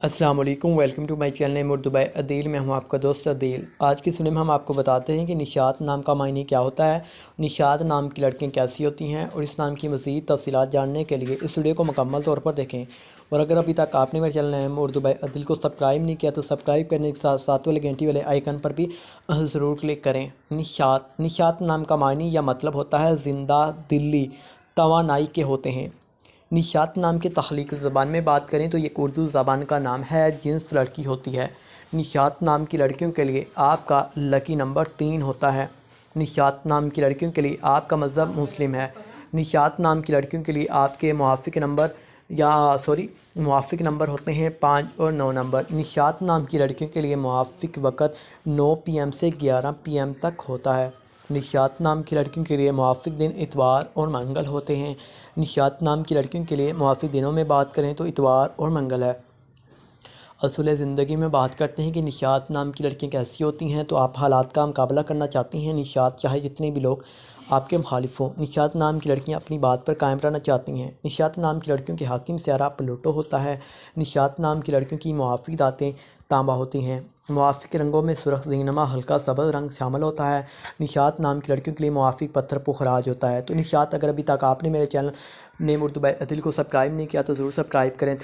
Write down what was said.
السلام علیکم، welcome to my channel Urdu by Adeel. میں ہوں آپ کا دوست عدیل۔ آج کی سنے میں ہم آپ کو بتاتے ہیں کہ نشاط نام کا معنی کیا ہوتا ہے، نشاط نام کی لڑکیاں کیسی ہوتی ہیں، اور اس نام کی مزید تفصیلات جاننے کے لیے اس ویڈیو کو مکمل طور پر دیکھیں۔ اور اگر ابھی تک آپ نے میرے چینل اردو بائی عدیل کو سبسکرائب نہیں کیا تو سبسکرائب کرنے کے ساتھ ساتھ والے گھنٹی والے آئیکن پر بھی ضرور کلک کریں۔ نشاط نام کا معنی یا مطلب ہوتا ہے زندہ دلی، توانائی کے ہوتے ہیں۔ نشاط نام کی تخلیقی زبان میں بات کریں تو یہ اردو زبان کا نام ہے، جنس لڑکی ہوتی ہے۔ نشاط نام کی لڑکیوں کے لیے آپ کا لکی نمبر 3 ہوتا ہے۔ نشاط نام کی لڑکیوں کے لیے آپ کا مذہب مسلم ہے۔ نشاط نام کی لڑکیوں کے لیے آپ کے موافق نمبر ہوتے ہیں 5 اور 9 نمبر۔ نشاط نام کی لڑکیوں کے لیے موافق وقت 9 PM سے 11 PM تک ہوتا ہے۔ نشاط نام کی لڑکیوں کے لیے موافق دن اتوار اور منگل ہوتے ہیں۔ نشاط نام کی لڑکیوں کے لیے موافق دنوں میں بات کریں تو اتوار اور منگل ہے۔ اصول زندگی میں بات کرتے ہیں کہ نشاط نام کی لڑکیاں کیسی ہوتی ہیں، تو آپ حالات کا مقابلہ کرنا چاہتی ہیں۔ نشاط چاہے جتنے بھی لوگ آپ کے مخالف ہوں، نشاط نام کی لڑکیاں اپنی بات پر قائم رہنا چاہتی ہیں۔ نشاط نام کی لڑکیوں کے حاکم سیارہ پلوٹو ہوتا ہے۔ نشاط نام کی لڑکیوں کی موافق دھاتیں تانبا ہوتی ہیں۔ موافق رنگوں میں سرخ، زینما، ہلکا سبز رنگ شامل ہوتا ہے۔ نشاط نام کی لڑکیوں کے لیے موافق پتھر پخراج ہوتا ہے۔ تو نشاط، اگر ابھی تک آپ نے میرے چینل اردو بائی عدیل کو سبسکرائب نہیں کیا تو ضرور سبسکرائب کریں۔